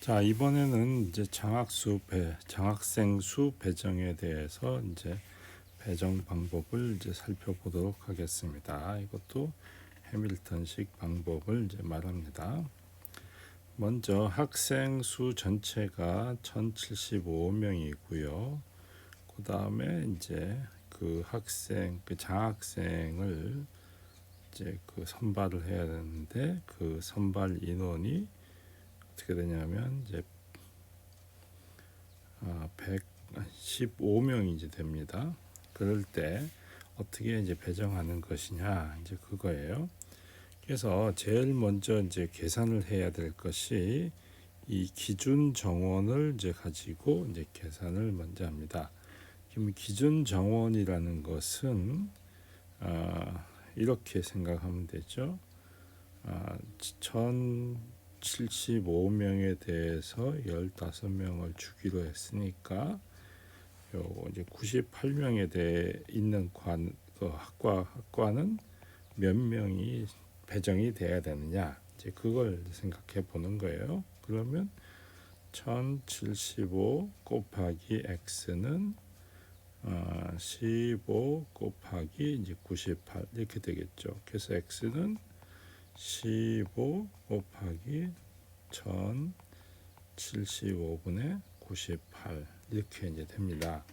자, 이번에는 이제 장학생 수 배정에 대해서 이제 배정 방법을 이제 살펴보도록 하겠습니다. 이것도 해밀턴식 방법을 이제 말합니다. 먼저 학생 수 전체가 1075명이고요. 그 다음에 이제 그 장학생을 이제 그 선발을 해야 되는데 그 선발 인원이 어떻게 되냐면 이제 115명이 이제 됩니다. 그럴 때 어떻게 이제 배정하는 것이냐 이제 그거예요. 그래서 제일 먼저 이제 계산을 해야 될 것이 이 기준 정원을 이제 가지고 이제 계산을 먼저 합니다. 그럼 기준 정원이라는 것은 이렇게 생각하면 되죠. 1075명에 대해서 15명을 주기로 했으니까 요 이제 98명에 대해 있는 학과는 몇 명이 배정이 돼야 되느냐 이제 그걸 생각해 보는 거예요. 그러면 1075 곱하기 x는 15 곱하기 이제 98 이렇게 되겠죠. 그래서 x는 15 곱하기 1075분의 98 이렇게 이제 됩니다.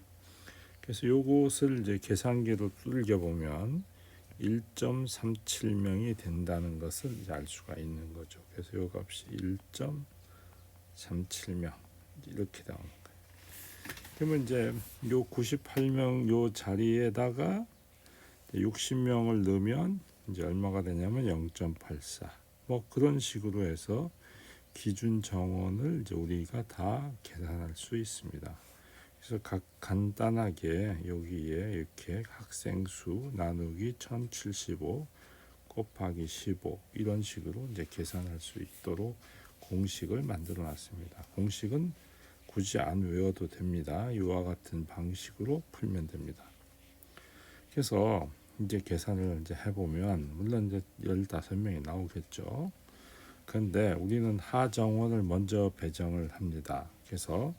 그래서 요것을 이제 계산기로 뚫겨 보면 1.37명이 된다는 것을 이제 알 수가 있는 거죠. 그래서 요 값이 1.37명 이렇게 나오는 거예요. 그러면 이제 요 98명 요 자리에다가 60명을 넣으면 이제 얼마가 되냐면 0.84. 뭐 그런 식으로 해서 기준 정원을 이제 우리가 다 계산할 수 있습니다. 그래서 간단하게 여기에 이렇게 학생 수 나누기 1075 곱하기 15 이런 식으로 이제 계산할 수 있도록 공식을 만들어 놨습니다. 공식은 굳이 안 외워도 됩니다. 이와 같은 방식으로 풀면 됩니다. 그래서 이제 계산을 이제 해보면 물론 이제 15명이 나오겠죠. 그런데 우리는 하정원을 먼저 배정을 합니다. 그래서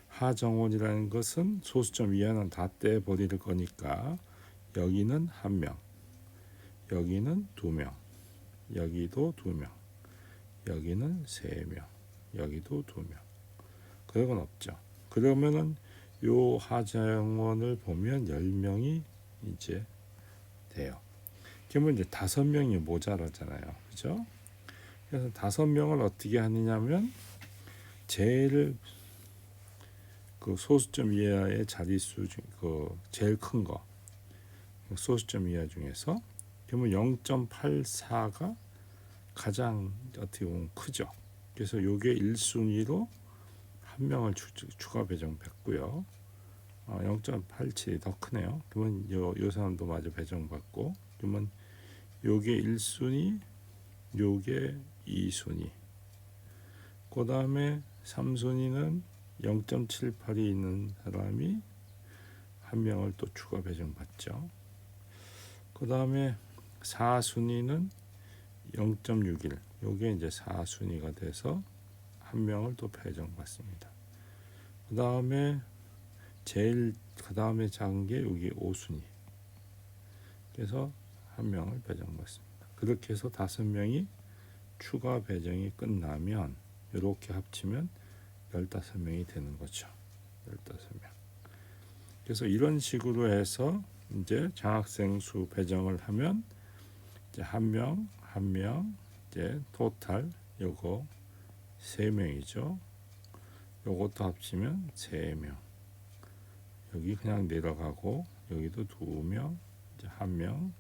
하정원이라는 것은 소수점 이하는 다 떼버릴 거니까 여기는 1명, 여기는 2명, 여기도 2명, 여기는 3명, 여기도 2명. 그런 건 없죠. 그러면은 요 하정원을 보면 10명이 이제 돼요. 그러면 이제 5명이 모자라잖아요. 그죠? 그래서 5명을 어떻게 하느냐면 제일 그 소수점 이하의 자릿수 중 그 제일 큰 거 소수점 이하 중에서 그러면 0.84가 가장 어떻게 보면 크죠. 그래서 요게 1순위로 한 명을 추가 배정받고요. 0.87이 더 크네요. 그러면 요 사람도 마저 배정받고 그러면 요게 1순위, 요게 2순위. 그 다음에 3순위는 0.78이 있는 사람이 한 명을 또 추가 배정받죠. 그 다음에 4순위는 0.61. 요게 이제 4순위가 돼서 한 명을 또 배정받습니다. 그 다음에 그 다음에 작은 게 여기 5순위. 그래서 한 명을 배정받습니다. 그렇게 해서 5명이 추가 배정이 끝나면 이렇게 합치면 15명이 되는 거죠. 15명. 그래서 이런 식으로 해서 이제 장학생 수 배정을 하면 이제 한 명 이제 토탈 요거 3명이죠. 요것도 합치면 3명. 여기 그냥 내려가고 여기도 2명, 이제 한 명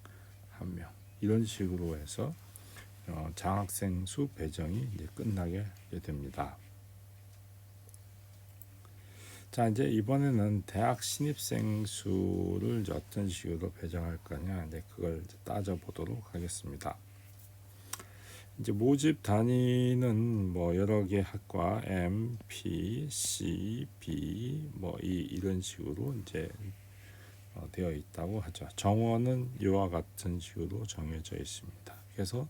이런 식으로 해서 장학생 수 배정이 이제 끝나게 됩니다. 자, 이제 이번에는 대학 신입생 수를 이제 어떤 식으로 배정할 거냐, 이제 그걸 이제 따져보도록 하겠습니다. 이제 모집 단위는 뭐 여러 개 학과 M, P, C, B 뭐 이런 식으로 이제 되어 있다고 하죠. 정원은 이와 같은 식으로 정해져 있습니다. 그래서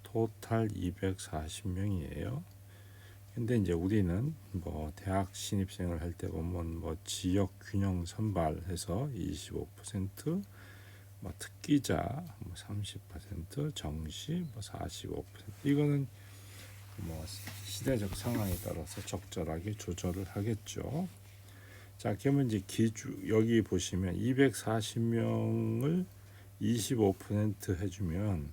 토탈 240명이에요. 근데 이제 우리는 뭐 대학 신입생을 할 때 보면 뭐 지역 균형 선발해서 25%, 뭐 특기자 뭐 30%, 정시 뭐 45%, 이거는 뭐 시대적 상황에 따라서 적절하게 조절을 하겠죠. 자, 그러면 이제 여기 보시면 240명을 25% 해주면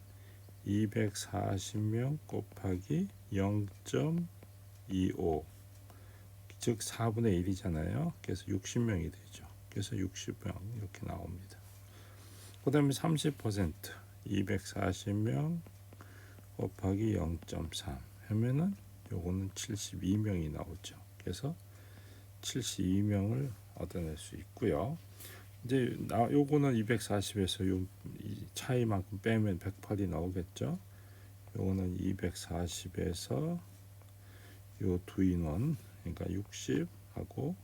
240명 곱하기 0.25, 즉 4분의 1이잖아요. 그래서 60명이 되죠. 그래서 60명 이렇게 나옵니다. 그 다음에 30%, 240명 곱하기 0.3 하면은 요거는 72명이 나오죠. 그래서 72명을 얻어낼 수 있고요. 이제 요거는 240에서 요 차이만큼 빼면 108이 나오겠죠. 요거는 240에서 요 두 인원, 그러니까 60하고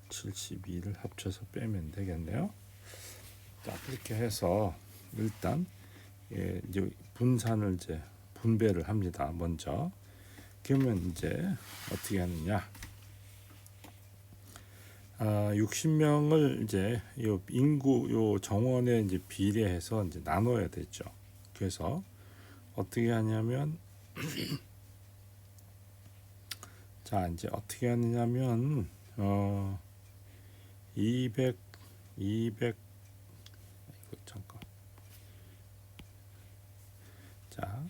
72를 합쳐서 빼면 되겠네요. 자, 그렇게 해서 일단 이제 분산을 이제 분배를 합니다. 먼저. 그러면 이제 어떻게 하느냐? 60명을 이제 요 인구 요 정원에 이제 비례해서 이제 나눠야 되죠. 그래서 어떻게 하냐면 자, 이제 어떻게 하느냐면 200 잠깐. 자,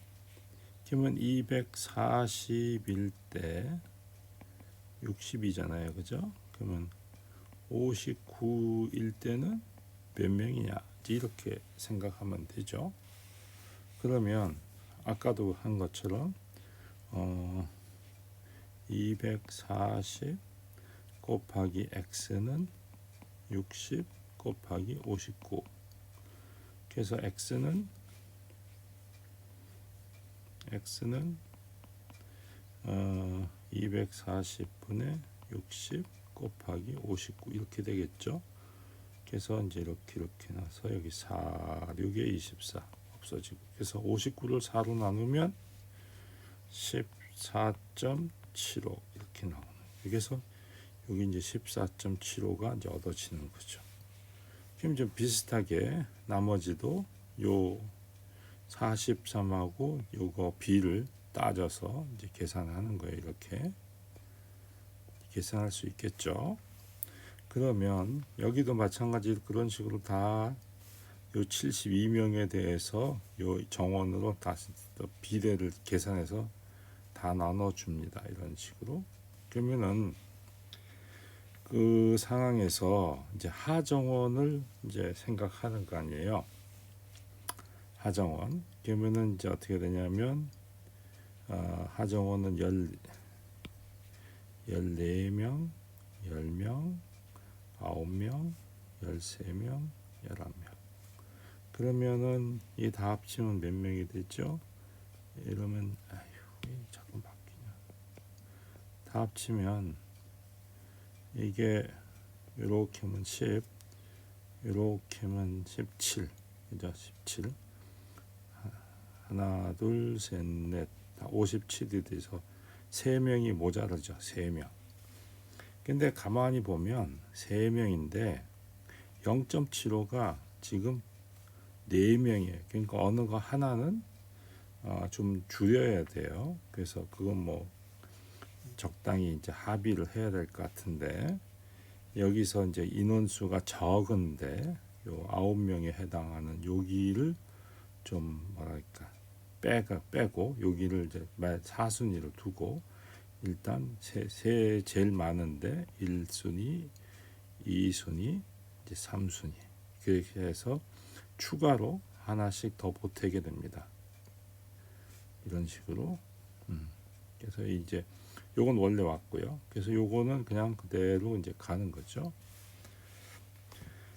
그러면 241 대 60이잖아요. 그죠? 그러면 59일 때는 몇 명이냐? 이렇게 생각하면 되죠. 그러면 아까도 한 것처럼 240 곱하기 x는 60 곱하기 59. 그래서 x는 240분의 60 곱하기 59 이렇게 되겠죠. 그래서 이제 이렇게 나서 여기 4, 6에 24 없어지고, 그래서 59를 4로 나누면 14.75 이렇게 나오는. 그래서 여기 이제 14.75가 이제 얻어지는 거죠. 그럼 좀 비슷하게 나머지도 요 43하고 요거 b를 따져서 이제 계산하는 거예요. 이렇게 계산할 수 있겠죠. 그러면 여기도 마찬가지로 그런 식으로 다 요 72명에 대해서 요 정원으로 다시 또 비례를 계산해서 다 나눠줍니다. 이런 식으로. 그러면은 그 상황에서 이제 하정원을 이제 생각하는 거 아니에요. 하정원. 그러면은 이제 어떻게 되냐면 하정원은 14명, 10명, 9명, 13명, 11명. 그러면은 이 다 합치면 몇 명이 되죠? 이러면 자꾸 바뀌냐. 다 합치면 이게 이렇게 하면 10, 이렇게 하면 17, 그죠? 17. 하나, 둘, 셋, 넷, 다 57이 돼서 3명이 모자라죠. 3명. 근데 가만히 보면 3명인데 0.75가 지금 4명이에요. 그러니까 어느 거 하나는 좀 줄여야 돼요. 그래서 그건 뭐 적당히 이제 합의를 해야 될 것 같은데, 여기서 이제 인원수가 적은데 요 9명에 해당하는 여기를 좀 뭐랄까 빼고 여기를 이제 사순위로 두고 일단 제일 많은데 1순위, 2순위, 이제 3순위 그렇게 해서 추가로 하나씩 더 보태게 됩니다. 이런 식으로. 그래서 이제 요건 원래 왔고요. 그래서 요거는 그냥 그대로 이제 가는 거죠.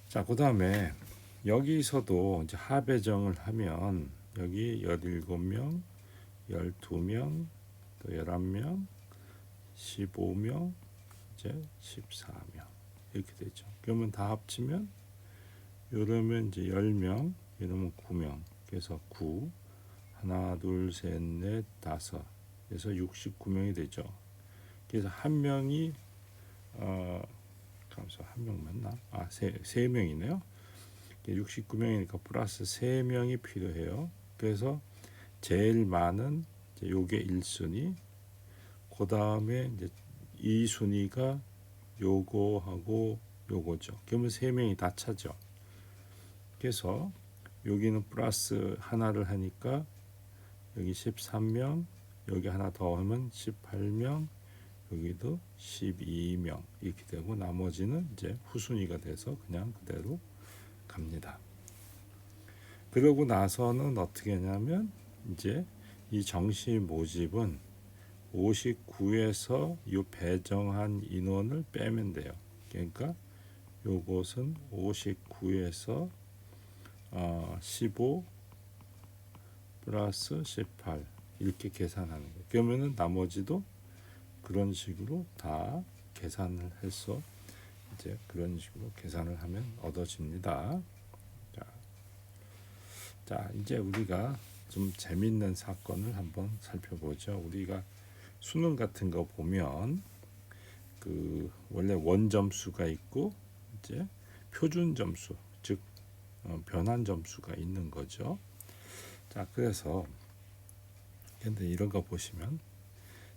자, 그다음에 여기서도 이제 하배정을 하면 여기 17명, 12명, 또 11명, 15명, 이제 14명 이렇게 되죠. 그러면 다 합치면 이러면 이제 10명, 이러면 9명. 그래서 9, 하나, 둘, 셋, 넷, 다섯, 그래서 69명이 되죠. 그래서 한 명이 한 명 맞나? 세 명이네요. 69명이니까 플러스 3명이 필요해요. 그래서 제일 많은 요게 1순위, 그 다음에 이제 2순위가 요거하고 요거죠. 그러면 3명이 다 차죠. 그래서 여기는 플러스 하나를 하니까 여기 13명, 여기 하나 더 하면 18명, 여기도 12명 이렇게 되고 나머지는 이제 후순위가 돼서 그냥 그대로 갑니다. 그러고 나서는 어떻게 하냐면 이제 이 정시 모집은 59에서 이 배정한 인원을 빼면 돼요. 그러니까 요것은 59에서 15 플러스 18 이렇게 계산하는 거예요. 그러면은 나머지도 그런 식으로 다 계산을 해서 이제 그런 식으로 계산을 하면 얻어집니다. 자, 이제 우리가 좀 재밌는 사건을 한번 살펴보죠. 우리가 수능 같은 거 보면 그 원래 원점수가 있고 이제 표준 점수, 즉 변환 점수가 있는 거죠. 자, 그래서 근데 이런 거 보시면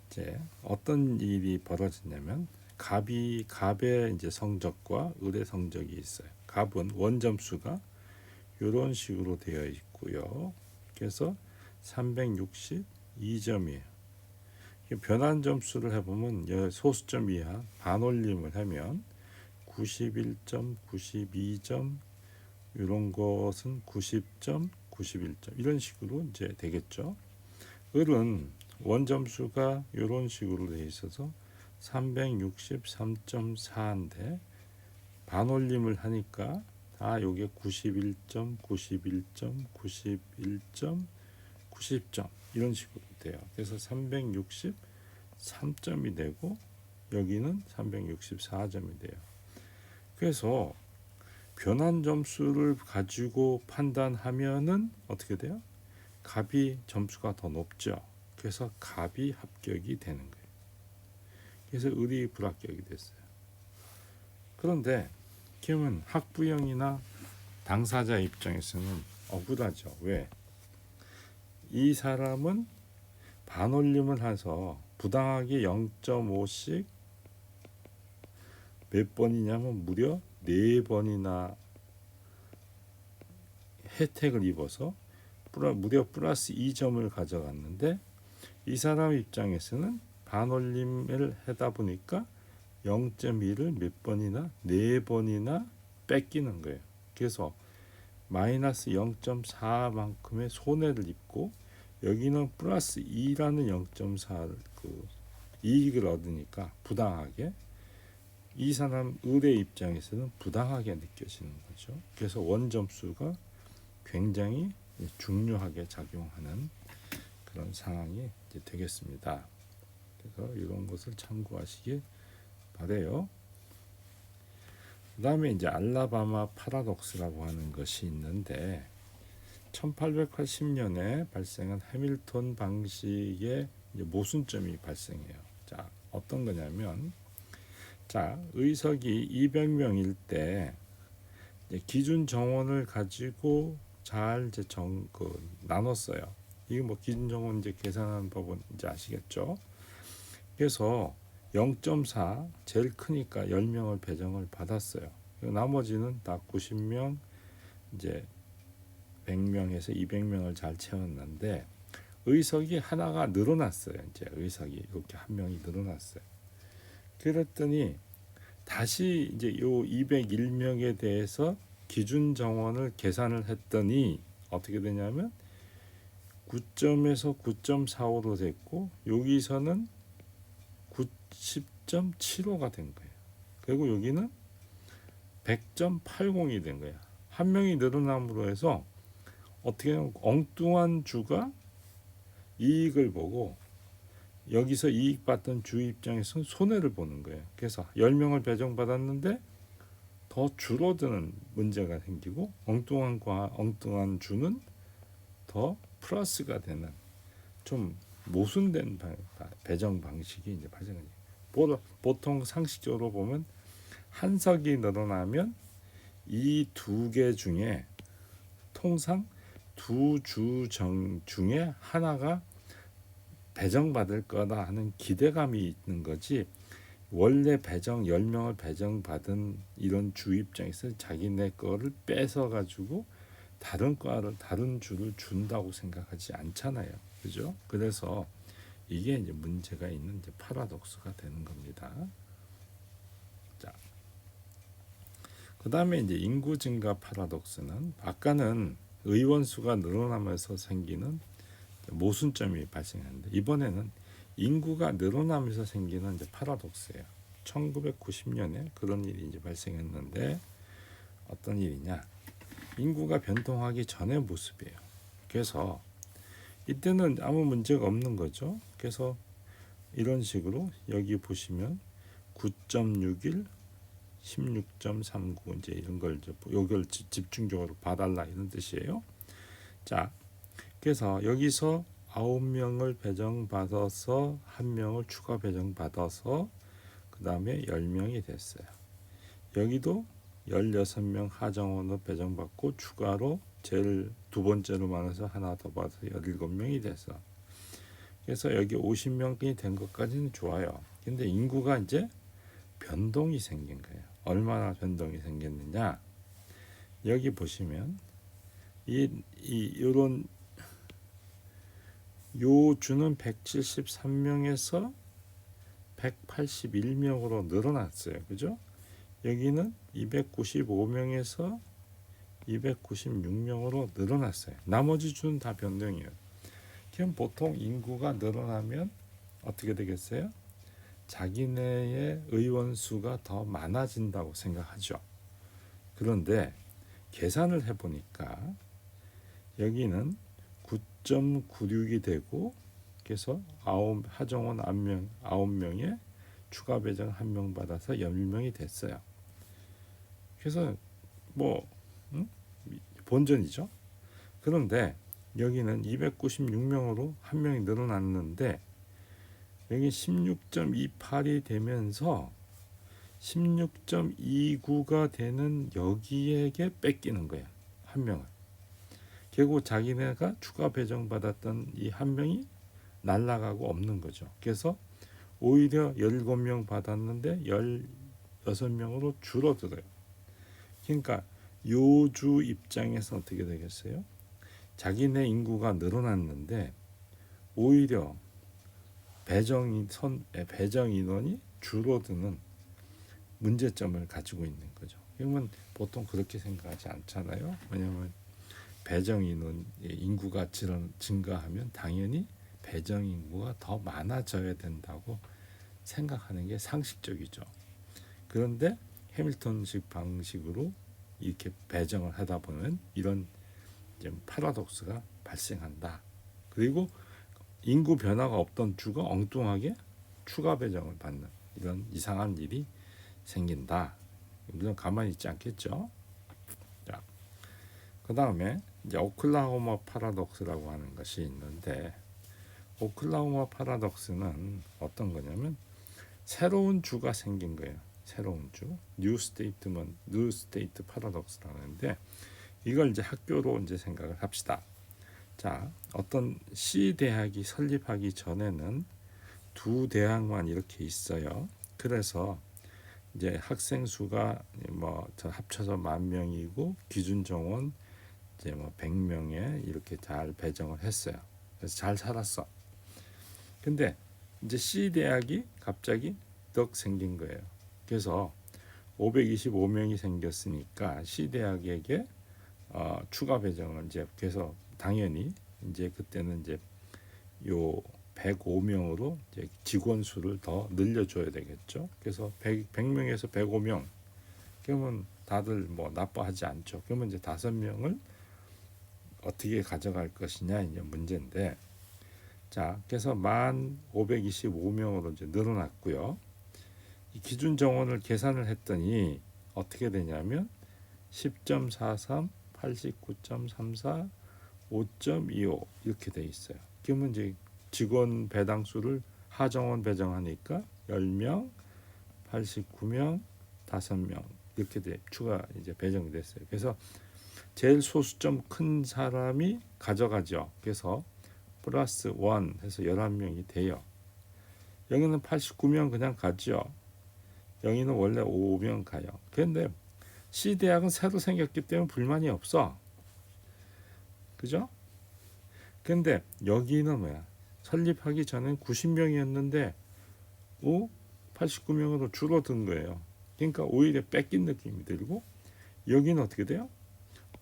이제 어떤 일이 벌어지냐면 갑의 이제 성적과 을의 성적이 있어요. 갑은 원점수가 이런 식으로 되어 있고요. 그래서 362점이에요. 변환 점수를 해보면 소수점 이하 반올림을 하면 91점, 92점 이런 것은 90점, 91점 이런 식으로 이제 되겠죠. 을은 원점수가 이런 식으로 되어 있어서 363.4인데 반올림을 하니까 다 요게 91점, 91점, 91점, 90점 이런 식으로 돼요. 그래서 363점이 되고 여기는 364점이 돼요. 그래서 변환 점수를 가지고 판단하면은 어떻게 돼요? 갑이 점수가 더 높죠. 그래서 갑이 합격이 되는 거예요. 그래서 을이 불합격이 됐어요. 그런데 그러면 학부형이나 당사자 입장에서는 억울하죠. 왜? 이 사람은 반올림을 해서 부당하게 0.5씩 몇 번이냐면 무려 4번이나 혜택을 입어서 무려 플러스 2점을 가져갔는데 이 사람 입장에서는 반올림을 하다 보니까 0.1을 몇 번이나 4번이나 뺏기는 거예요. 그래서 마이너스 0.4만큼의 손해를 입고 여기는 플러스 2라는 0.4를 이익을 얻으니까 부당하게 이 사람 을의 입장에서는 부당하게 느껴지는 거죠. 그래서 원점수가 굉장히 중요하게 작용하는 그런 상황이 이제 되겠습니다. 그래서 이런 것을 참고하시기 바래요. 그 다음에 이제 알라바마 파라독스라고 하는 것이 있는데 1880년에 발생한 해밀턴 방식의 모순점이 발생해요. 자, 어떤 거냐면 자, 의석이 200명일 때 기준 정원을 가지고 잘 이제 나눴어요. 이게 뭐 기준 정원 이제 계산하는 법은 이제 아시겠죠? 그래서 0.4 제일 크니까 10명을 배정을 받았어요. 나머지는 다 90명 이제 100명에서 200명을 잘 채웠는데 의석이 하나가 늘어났어요. 이제 의석이 이렇게 한 명이 늘어났어요. 그랬더니 다시 이제 요 201명에 대해서 기준 정원을 계산을 했더니 어떻게 되냐면 9점에서 9.45로 됐고 여기서는 90.75가 된 거예요. 그리고 여기는 100.80이 된 거야. 한 명이 늘어남으로 해서 어떻게 하면 엉뚱한 주가 이익을 보고 여기서 이익 받던 주 입장에서는 손해를 보는 거예요. 그래서 10명을 배정받았는데 더 줄어드는 문제가 생기고 엉뚱한 주는 더 플러스가 되는 좀 모순된 배정 방식이 이제 발생해요. 보통 상식적으로 보면 한 석이 늘어나면 이 두 개 중에 통상 두 주 중에 하나가 배정받을 거다 하는 기대감이 있는 거지, 원래 10명을 배정받은 이런 주 입장에서 자기네 거를 뺏어 가지고 다른 주를 준다고 생각하지 않잖아요. 그죠? 그래서 이게 이제 문제가 있는 이제 파라독스가 되는 겁니다. 자, 그다음에 이제 인구 증가 파라독스는, 아까는 의원 수가 늘어나면서 생기는 모순점이 발생하는데, 이번에는 인구가 늘어나면서 생기는 이제 파라독스예요. 1990년에 그런 일이 이제 발생했는데, 어떤 일이냐? 인구가 변동하기 전의 모습이에요. 그래서 이때는 아무 문제가 없는 거죠. 그래서 이런 식으로 여기 보시면 9.61, 16.39 이제 이런 걸 요걸 집중적으로 봐달라 이런 뜻이에요. 자, 그래서 여기서 9명을 배정받아서 1명을 추가 배정받아서 그 다음에 10명이 됐어요. 여기도 16명 하정원으로 배정받고 추가로 제일 두 번째로 많아서 하나 더 받아서 17명이 됐어. 그래서 여기 50명이 된 것까지는 좋아요. 근데 인구가 이제 변동이 생긴 거예요. 얼마나 변동이 생겼느냐? 여기 보시면 요런 요 주는 173명에서 181명으로 늘어났어요. 그죠? 여기는 295명에서 296명으로 늘어났어요. 나머지 주는 다 변동이에요. 그럼 보통 인구가 늘어나면 어떻게 되겠어요? 자기네의 의원 수가 더 많아진다고 생각하죠. 그런데 계산을 해보니까 여기는 9.96이 되고, 그래서 하정원 9명에 추가 배정 1명 받아서 10명이 됐어요. 그래서 본전이죠. 그런데 여기는 296명으로 1명이 늘어났는데, 여기 16.28이 되면서 16.29가 되는 여기에게 뺏기는 거예요. 1명을. 결국 자기네가 추가 배정받았던 이 1명이 날아가고 없는 거죠. 그래서 오히려 17명 받았는데 16명으로 줄어들어요. 그러니까 요주 입장에서 어떻게 되겠어요? 자기네 인구가 늘어났는데 오히려 배정 인원이 줄어드는 문제점을 가지고 있는 거죠. 그러면 보통 그렇게 생각하지 않잖아요. 왜냐하면 배정 인구가 증가하면 당연히 배정 인구가 더 많아져야 된다고 생각하는 게 상식적이죠. 그런데 해밀턴식 방식으로 이렇게 배정을 하다 보면 이런 파라독스가 발생한다. 그리고 인구 변화가 없던 주가 엉뚱하게 추가 배정을 받는 이런 이상한 일이 생긴다. 물론 가만히 있지 않겠죠. 자, 그 다음에 이제 오클라호마 파라독스라고 하는 것이 있는데, 오클라호마 파라독스는 어떤 거냐면 새로운 주가 생긴 거예요. 새로운 주, 뉴 스테이트 파라독스라고 하는데, 이걸 이제 학교로 이제 생각을 합시다. 자, 어떤 시 대학이 설립하기 전에는 두 대학만 이렇게 있어요. 그래서 이제 학생 수가 합쳐서 10,000명이고 기준 정원 이제 100명에 이렇게 잘 배정을 했어요. 그래서 잘 살았어. 근데 이제 C 대학이 갑자기 떡 생긴 거예요. 그래서 525명이 생겼으니까 C 대학에게 추가 배정을 이제 그래서 당연히 이제 그때는 이제 요 105명으로 이제 직원 수를 더 늘려줘야 되겠죠. 그래서 100명에서 105명. 그러면 다들 나빠하지 않죠. 그러면 이제 5명을 어떻게 가져갈 것이냐 이제 문제인데, 자, 그래서 1,525명으로 이제 늘어났고요. 이 기준 정원을 계산을 했더니 어떻게 되냐면 10.43, 89.34, 5.25 이렇게 돼 있어요. 그러면 이제 직원 배당수를 하정원 배정하니까 10명, 89명, 5명 이렇게 추가 이제 배정이 됐어요. 그래서 제일 소수점 큰 사람이 가져가죠. 그래서 플러스 1 해서 11명이 돼요. 여기는 89명 그냥 가죠. 여기는 원래 5명 가요. 그런데 C대학은 새로 생겼기 때문에 불만이 없어. 그죠? 근데 여기는 뭐야? 설립하기 전엔 90명이었는데 89명으로 줄어든 거예요. 그러니까 오히려 뺏긴 느낌이 들고 여기는 어떻게 돼요?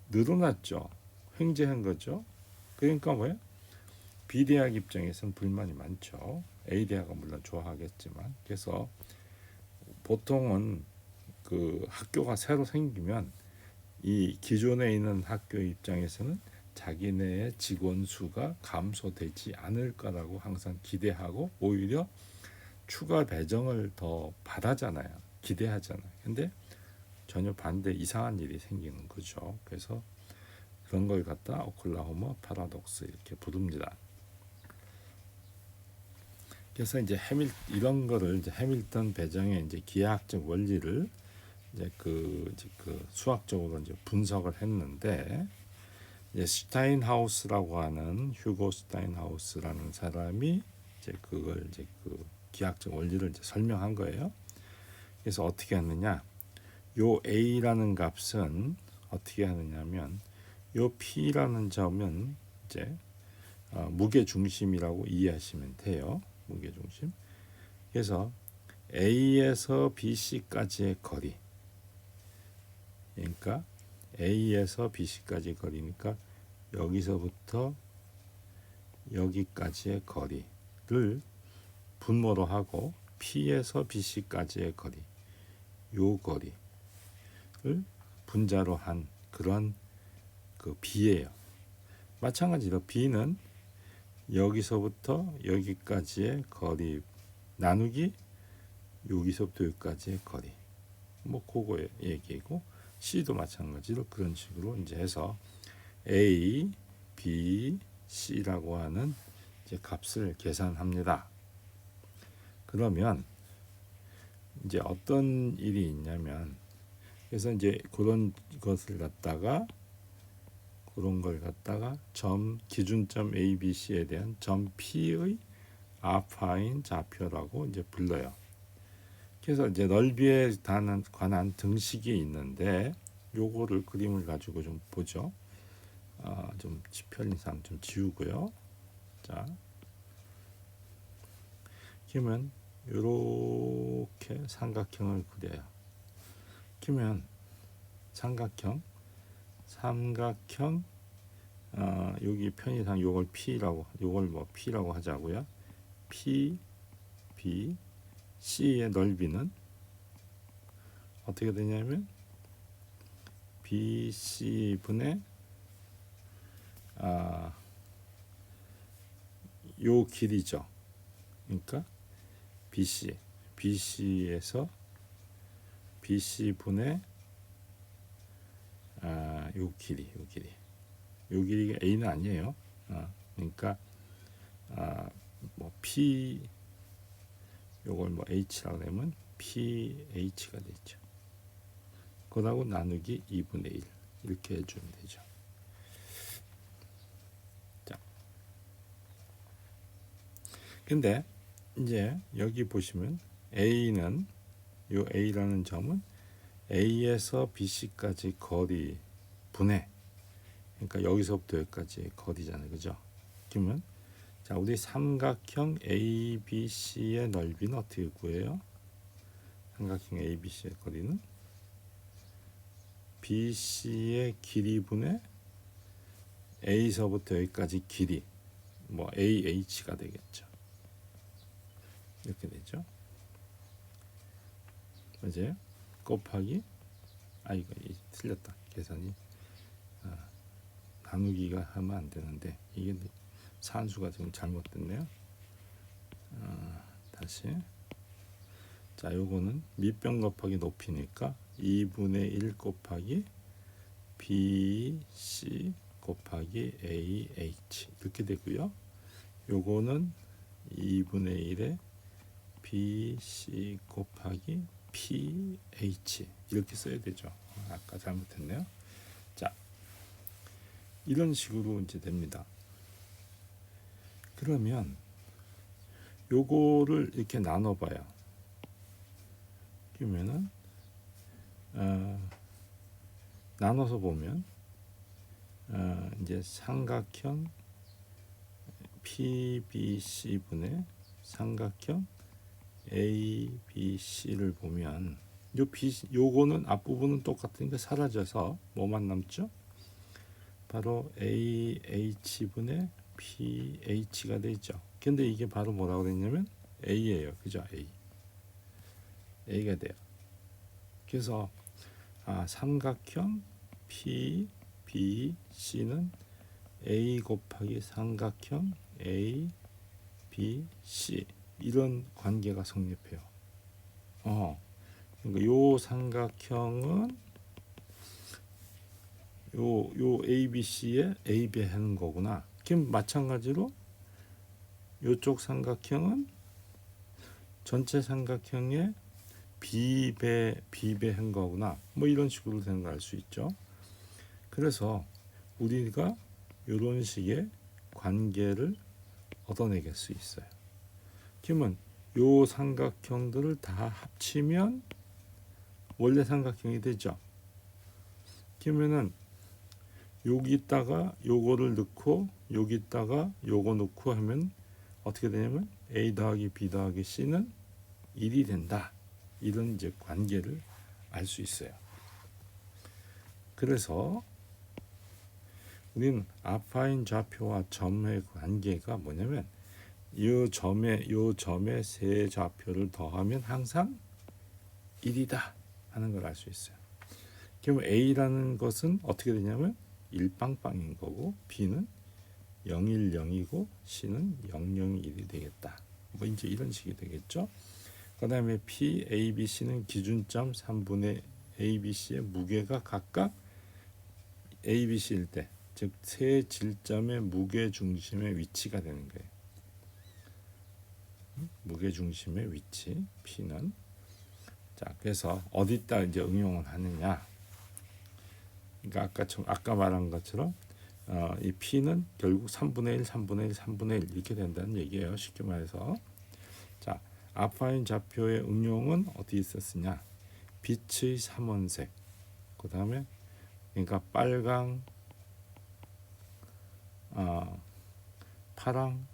늘어났죠. 횡재한 거죠. 그러니까 뭐야? B대학 입장에서는 불만이 많죠. A대학은 물론 좋아하겠지만. 그래서 보통은 그 학교가 새로 생기면 이 기존에 있는 학교 입장에서는 자기네의 직원 수가 감소되지 않을까라고 항상 기대하고 오히려 추가 배정을 더 바라잖아요. 기대하잖아요. 근데 전혀 반대 이상한 일이 생기는 거죠. 그래서 그런 걸 갖다 오클라호마 파라독스 이렇게 부릅니다. 그래서 이제 이런 거를 이제 해밀턴 배정의 이제 기하학적 원리를 이제 그 수학적으로 이제 분석을 했는데 이제 스타인하우스라고 하는 휴고 스타인하우스라는 사람이 이제 그걸 이제 그 기하학적 원리를 이제 설명한 거예요. 그래서 어떻게 하느냐? 요 A라는 값은 어떻게 하느냐면 요 P라는 점은 이제 무게 중심이라고 이해하시면 돼요. 무게 중심. 그래서 A에서 BC까지의 거리. 그러니까 A에서 BC까지 거리니까 여기서부터 여기까지의 거리를 분모로 하고 P에서 BC까지의 거리, 요 거리를 분자로 한 그런 그 B예요. 마찬가지로 B는 여기서부터 여기까지의 거리 나누기 여기서부터 여기까지의 거리. 뭐 그거의 얘기고 C도 마찬가지로 그런 식으로 이제 해서 A, B, C라고 하는 이제 값을 계산합니다. 그러면 이제 어떤 일이 있냐면 그래서 이제 그런 것을 갖다가 그런 걸 갖다가 점 기준점 A, B, C에 대한 점 P의 아파인 좌표라고 이제 불러요. 그래서 이제 넓이에 관한 등식이 있는데 요거를 그림을 가지고 좀 보죠. 좀 편의상 좀 지우고요. 자, 그러면 이렇게 삼각형을 그려요. 그러면 삼각형 여기 편의상 요걸 P라고 요걸 뭐 P라고 하자고요. P, B, C의 넓이는 어떻게 되냐면 BC 분의 요 길이죠. 그러니까 BC에서 BC 분의 요 길이가 A는 아니에요. 그러니까 뭐 P 요걸 뭐 H라고 하면 PH가 되죠. 그거하고 나누기 2분의 1 이렇게 해주면 되죠. 자, 근데 이제 여기 보시면 A는 요 A라는 점은 A에서 BC까지 거리 분해. 그러니까 여기서부터 여기까지의 거리잖아요, 그죠? 그러면 자, 우리 삼각형 ABC의 넓이는 어떻게 구해요? 삼각형 ABC의 거리는 BC의 길이분의 A서부터 여기까지 길이, 뭐 AH가 되겠죠. 이렇게 되죠. 맞아요? 곱하기 이거 틀렸다. 계산이 나누기가 하면 안 되는데 이게 산수가 지금 잘못됐네요. 다시 자, 요거는 밑변 곱하기 높이니까 2분의 1 곱하기 BC 곱하기 AH 이렇게 되고요. 요거는 2분의 1에 BC 곱하기 PH 이렇게 써야 되죠. 아까 잘못했네요. 자, 이런 식으로 이제 됩니다. 그러면 요거를 이렇게 나눠봐요. 그러면은 나눠서 보면 이제 삼각형 PBC분의 삼각형 ABC를 보면 요거는 앞부분은 똑같으니까 사라져서 뭐만 남죠? 바로 AH분의 PH가 되죠. 근데 이게 바로 뭐라고 되냐면 A예요. 그죠? A가 돼요. 그래서 삼각형 PBC는 A 곱하기 삼각형 ABC 이런 관계가 성립해요. 그러니까 요 삼각형은 요 ABC에 AB 하는 거구나. 그럼 마찬가지로 요쪽 삼각형은 전체 삼각형에 B배 한 거구나. 뭐 이런 식으로 되는 걸 알 수 있죠. 그래서 우리가 이런 식의 관계를 얻어내길 수 있어요. 그러면 요 삼각형들을 다 합치면 원래 삼각형이 되죠. 그러면은 여기다가 요거를 넣고 여기다가 요거 넣고 하면 어떻게 되냐면 A 더하기 B 더하기 C는 1이 된다. 이런 이제 관계를 알 수 있어요. 그래서 우리는 아파인 좌표와 점의 관계가 뭐냐면 요 점의 세 좌표를 더하면 항상 1이다 하는 걸 알 수 있어요. 그럼 A라는 것은 어떻게 되냐면 1빵빵인 거고 B는 010이고 C는 001이 되겠다. 뭐 이제 이런 식이 되겠죠. 그 다음에 P, A, B, C는 기준점 3분의 A, B, C의 무게가 각각 A, B, C일 때, 즉 세 질점의 무게 중심의 위치가 되는 거예요. 무게 중심의 위치 P는 자 그래서 어디다 이제 응용을 하느냐. 그러니까 아까 말한 것처럼 이 P는 결국 3분의 1, 3분의 1, 3분의 1 이렇게 된다는 얘기예요. 쉽게 말해서 자 아파인 좌표의 응용은 어디 있었으냐? 빛의 삼원색, 그 다음에 그러니까 빨강, 파랑,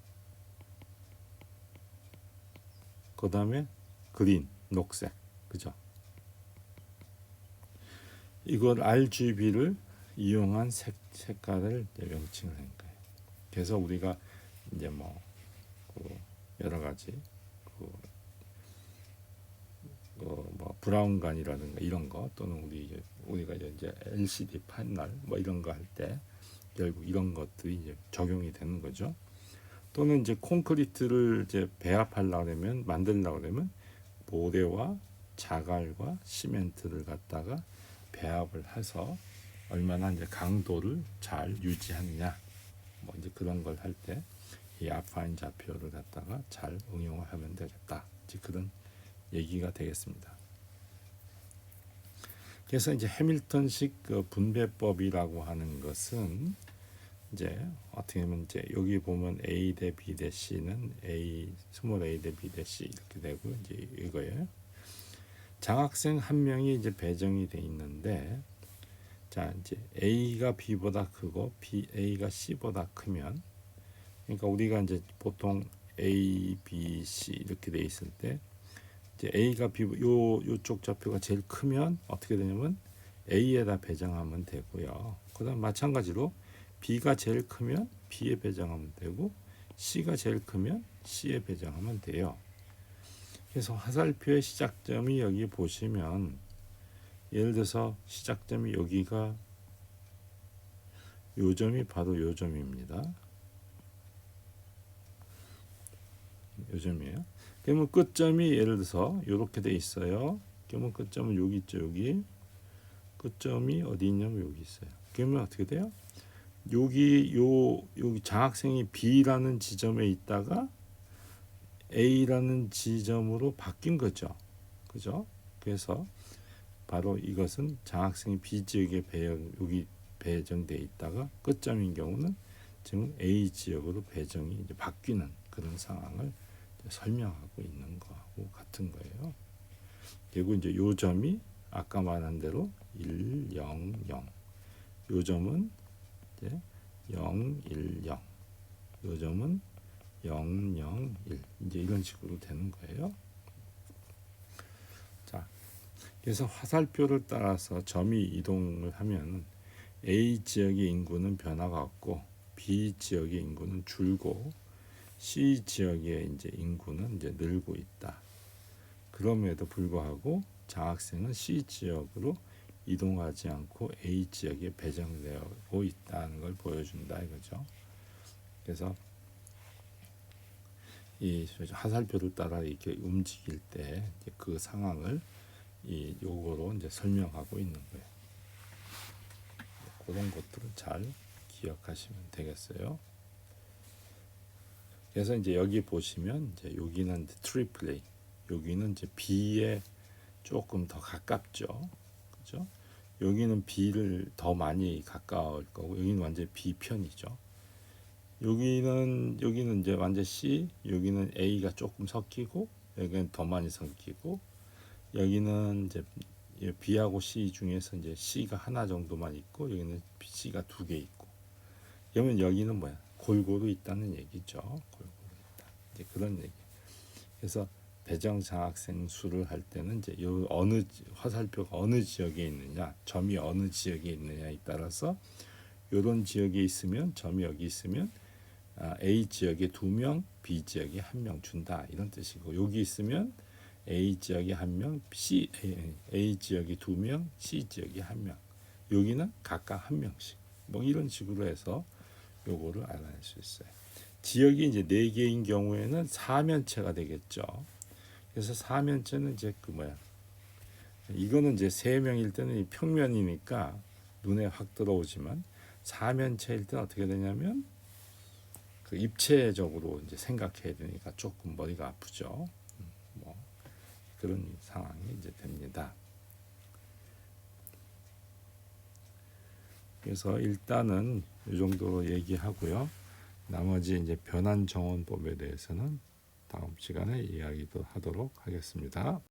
그 다음에 그린, 녹색, 그죠? 이걸 RGB를 이용한 색깔을 명칭을 한 거예요. 그래서 우리가 이제 여러 가지 브라운관이라든가 이런 거 또는 우리가 이제 LCD 판넬 뭐 이런 거 할 때 결국 이런 것들이 이제 적용이 되는 거죠. 또는 이제 콘크리트를 이제 배합하려고 하면 만들려고 하면 모래와 자갈과 시멘트를 갖다가 배합을 해서 얼마나 이제 강도를 잘 유지하느냐 뭐 이제 그런 걸 할 때 이 아파인 좌표를 갖다가 잘 응용을 하면 되겠다. 이제 그런 얘기가 되겠습니다. 그래서 이제 해밀턴식 그 분배법이라고 하는 것은 이제 어떻게 하면 이제 여기 보면 A 대 B 대 C는 스몰 A 대 B 대 C 이렇게 되고 이제 이거예요. 장학생 한 명이 이제 배정이 돼 있는데 자 이제 A가 B보다 크고 A가 C보다 크면 그러니까 우리가 이제 보통 A, B, C 이렇게 돼 있을 때 이제 A가 B 요쪽 좌표가 제일 크면 어떻게 되냐면 A에다 배정하면 되고요. 그다음 마찬가지로 B가 제일 크면 B에 배정하면 되고 C가 제일 크면 C에 배정하면 돼요. 그래서 화살표의 시작점이 여기 보시면 예를 들어서 시작점이 여기가 요 점이 바로 요 점입니다. 요 점이에요. 그러면 끝점이 예를 들어서 이렇게 돼 있어요. 그러면 끝점은 여기 있죠. 여기 끝점이 어디 있냐면 여기 있어요. 그러면 어떻게 돼요? 여기 장학생이 B라는 지점에 있다가 A라는 지점으로 바뀐 거죠. 그죠? 그래서 바로 이것은 장학생이 B 지역에 여기 배정돼 있다가 끝점인 경우는 지금 A 지역으로 배정이 이제 바뀌는 그런 상황을 설명하고 있는 거하고 같은 거예요. 그리고 이제 요 점이 아까 말한 대로 1, 0, 0. 요 점은 이제 0, 1, 0. 요 점은 0, 0, 1. 이제 이런 식으로 되는 거예요. 자, 그래서 화살표를 따라서 점이 이동을 하면 A 지역의 인구는 변화가 없고 B 지역의 인구는 줄고 C 지역의 이제 인구는 이제 늘고 있다. 그럼에도 불구하고 장학생은 C 지역으로 이동하지 않고 A 지역에 배정되고 있다는 걸 보여준다 이거죠. 그래서 이 화살표를 따라 이렇게 움직일 때 그 상황을 이 요거로 이제 설명하고 있는 거예요. 그런 것들을 잘 기억하시면 되겠어요. 그래서 이제 여기 보시면 이제 여기는 이제 트리플레이, 여기는 이제 B에 조금 더 가깝죠. 그죠? 여기는 B를 더 많이 가까울 거고 여기는 완전 B 편이죠. 여기는 이제 완전 C, 여기는 A가 조금 섞이고 여기는 더 많이 섞이고 여기는 이제 B하고 C 중에서 이제 C가 하나 정도만 있고 여기는 C가 두 개 있고 그러면 여기는 뭐야? 골고루 있다는 얘기죠. 골고루 있다. 이제 그런 얘기. 그래서 배정 장학생 수를 할 때는 이제 요 어느 화살표가 어느 지역에 있느냐, 점이 어느 지역에 있느냐에 따라서 이런 지역에 있으면 점이 여기 있으면 A 지역에 2명, B 지역에 1명 준다 이런 뜻이고 여기 있으면 A 지역에 1명, A 지역에 2명, C 지역에 1명. 여기는 각각 1명씩. 뭐 이런 식으로 해서 요거를 알아낼 수 있어요. 지역이 이제 4개인 경우에는 사면체가 되겠죠. 그래서 사면체는 이제 그 뭐야? 이거는 이제 3명일 때는 평면이니까 눈에 확 들어오지만 사면체일 때는 어떻게 되냐면 그 입체적으로 이제 생각해야 되니까 조금 머리가 아프죠. 뭐 그런 상황이 이제 됩니다. 그래서 일단은 이 정도로 얘기하고요. 나머지 이제 변환 정원법에 대해서는 다음 시간에 이야기도 하도록 하겠습니다.